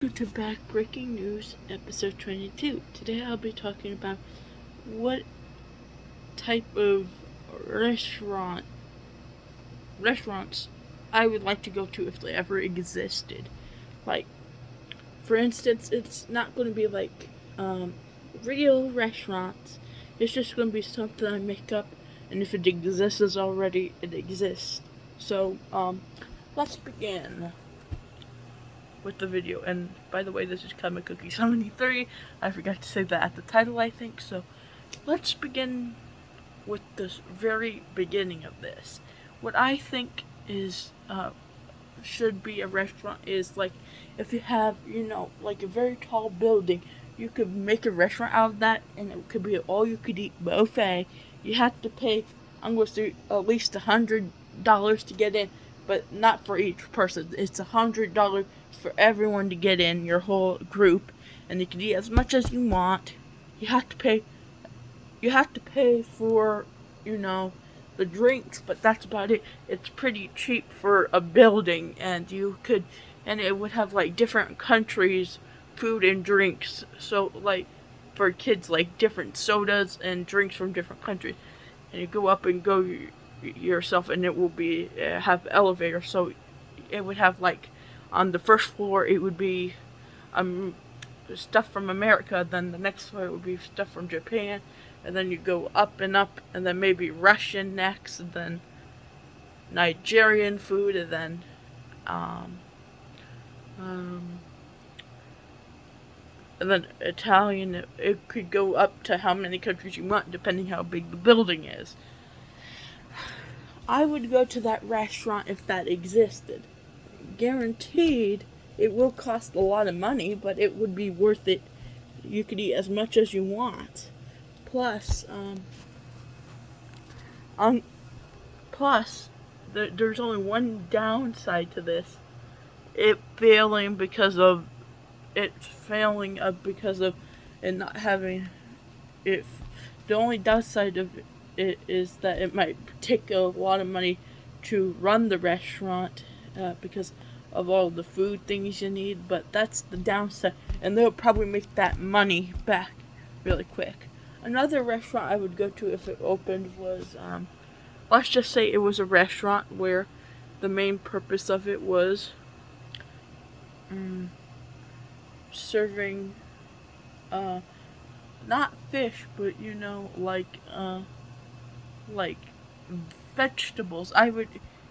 Welcome to Back Breaking News, episode 22. Today I'll be talking about what type of restaurants I would like to go to if they ever existed. Like, for instance, it's not going to be like real restaurants. It's just going to be something I make up, and if it exists already, it exists. So, let's begin with the video. And by the way, this is Comic Cookie 73. I forgot to say that at the title, I think. So let's begin with the very beginning of this. What I think is should be a restaurant is like if you have, like a very tall building, you could make a restaurant out of that, and it could be an all-you-could-eat buffet. You have to pay, I'm going to say, at least $100 to get in, but not for each person. It's $100 for everyone to get in, your whole group, and you can eat as much as you want. You have to pay. You have to pay for, the drinks, but that's about it. It's pretty cheap for a building, and it would have like different countries, food and drinks. So like for kids, like different sodas and drinks from different countries, and you go up and go yourself, and it will be have elevator. So it would have like on the first floor it would be stuff from America, then the next floor would be stuff from Japan, and then you go up, and then maybe Russian next, and then Nigerian food, and then Italian. It could go up to how many countries you want, depending how big the building is. I would go to that restaurant if that existed. Guaranteed, it will cost a lot of money, but it would be worth it. You could eat as much as you want. Plus, there's only one downside to this. It failing because of it not having it. The only downside of it is that it might take a lot of money to run the restaurant because of all the food things you need, but that's the downside, and they'll probably make that money back really quick. Another restaurant I would go to if it opened was, let's just say it was a restaurant where the main purpose of it was serving, not fish, but like vegetables.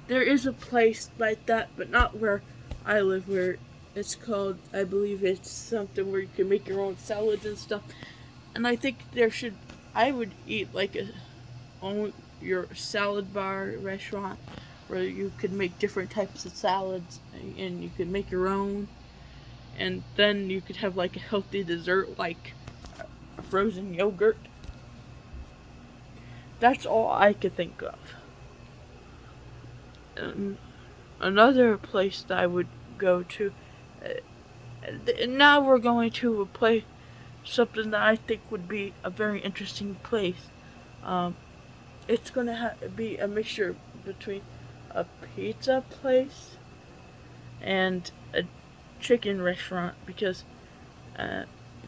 There is a place like that, but not where I live, where it's called, I believe it's something where you can make your own salads and stuff. And I think I would eat like your salad bar restaurant where you could make different types of salads and you could make your own. And then you could have like a healthy dessert like a frozen yogurt. That's all I could think of. Another place that I would go to. Now we're going to a place, something that I think would be a very interesting place. It's going to be a mixture between a pizza place and a chicken restaurant, because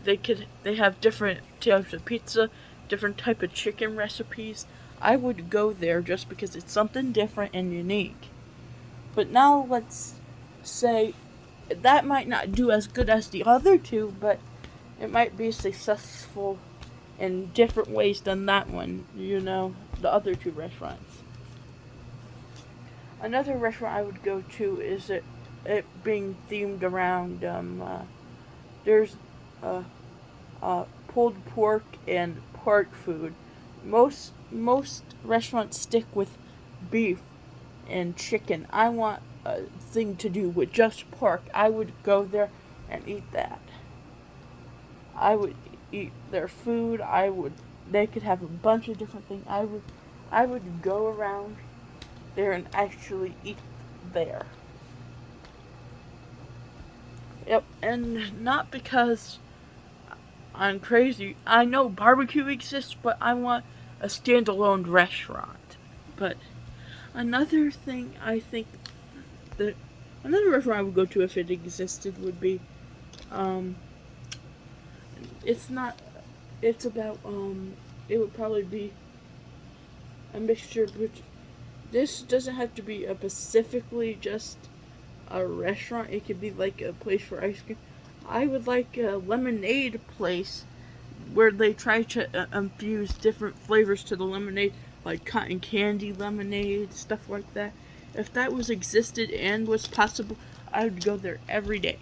they have different types of pizza, different type of chicken recipes. I would go there just because it's something different and unique. But now let's say that might not do as good as the other two, but it might be successful in different ways than that one, the other two restaurants. Another restaurant I would go to is it being themed around, there's pulled pork and pork food. Most restaurants stick with beef and chicken. I want a thing to do with just pork. I would go there and eat that. I would eat their food. They could have a bunch of different things. I would go around there and actually eat there. Yep, and not because I'm crazy. I know barbecue exists, but I want a standalone restaurant. But another thing I think that another restaurant I would go to if it existed would be Um, it's not. It's about It would probably be a mixture. Which this doesn't have to be a specifically just a restaurant. It could be like a place for ice cream. I would like a lemonade place where they try to infuse different flavors to the lemonade, like cotton candy lemonade, stuff like that. If that was existed and was possible, I would go there every day.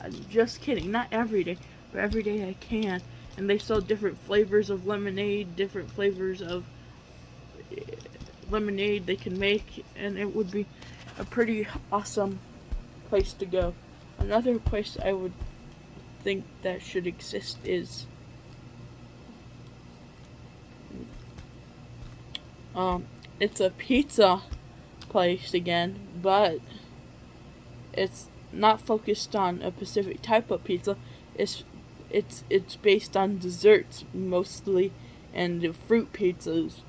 I'm just kidding, not every day, but every day I can. And they sell different flavors of lemonade, different flavors of lemonade they can make, and it would be a pretty awesome place to go. Another place I would think that should exist is it's a pizza place again, but it's not focused on a specific type of pizza. It's it's based on desserts mostly and fruit pizzas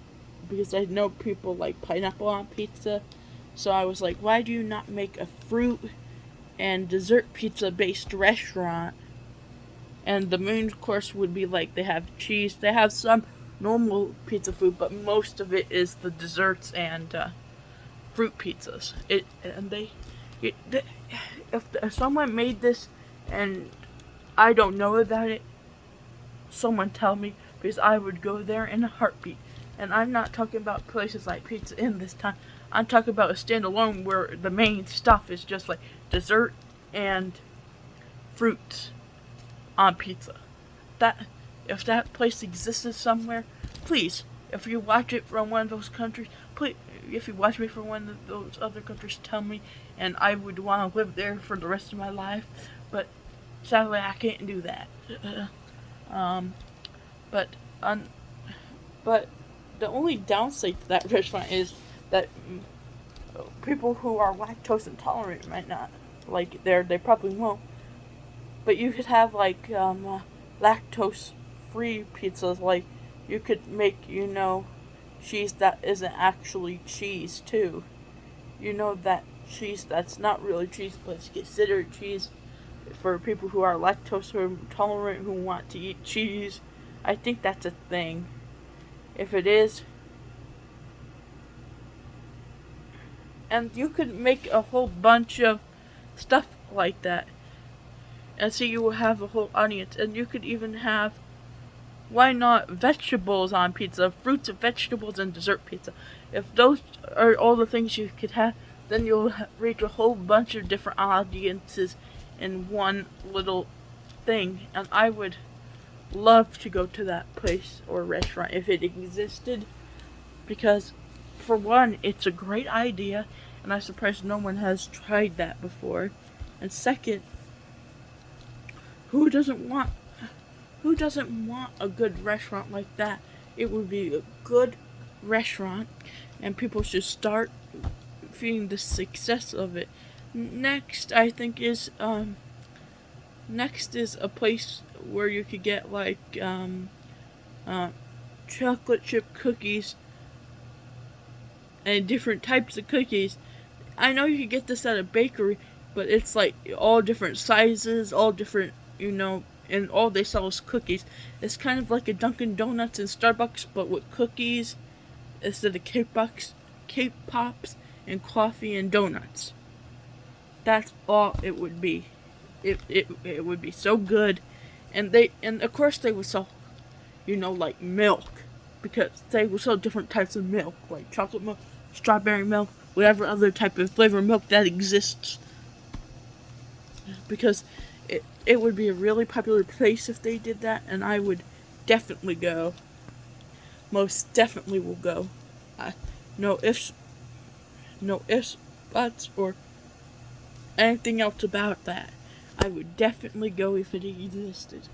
because I know people like pineapple on pizza. So I was like, why do you not make a fruit and dessert pizza based restaurant? And the main course would be like they have cheese, they have some normal pizza food, but most of it is the desserts and fruit pizzas. If someone made this and I don't know about it, someone tell me because I would go there in a heartbeat. And I'm not talking about places like Pizza Inn this time. I'm talking about a standalone where the main stuff is just like dessert and fruits on pizza. That if that place existed somewhere, please, if you watch it from one of those countries, please, if you watch me from one of those other countries, tell me, and I would want to live there for the rest of my life. But sadly, I can't do that. um, but but the only downside to that restaurant is that people who are lactose intolerant might not like it there. They probably won't. But you could have like lactose free pizzas. Like you could make cheese that isn't actually cheese too. That cheese that's not really cheese but it's considered cheese for people who are lactose intolerant who want to eat cheese. I think that's a thing. If it is, and you could make a whole bunch of stuff like that. And so you will have a whole audience. And you could even have, why not, vegetables on pizza, fruits and vegetables and dessert pizza. If those are all the things you could have, then you'll reach a whole bunch of different audiences in one little thing. And I would love to go to that place or restaurant if it existed. Because, for one, it's a great idea. And I'm surprised no one has tried that before. And second, who doesn't want a good restaurant like that? It would be a good restaurant and people should start feeding the success of it. Next I think is next is a place where you could get like chocolate chip cookies and different types of cookies. I know you could get this at a bakery, but it's like all different sizes, all different, and all they sell is cookies. It's kind of like a Dunkin' Donuts and Starbucks, but with cookies instead of cake pops, and coffee and donuts. That's all it would be. It would be so good, and of course they would sell, like milk, because they would sell different types of milk, like chocolate milk, strawberry milk, whatever other type of flavor milk that exists. Because it would be a really popular place if they did that, and I would definitely go. Most definitely will go. No ifs, buts, or anything else about that. I would definitely go if it existed.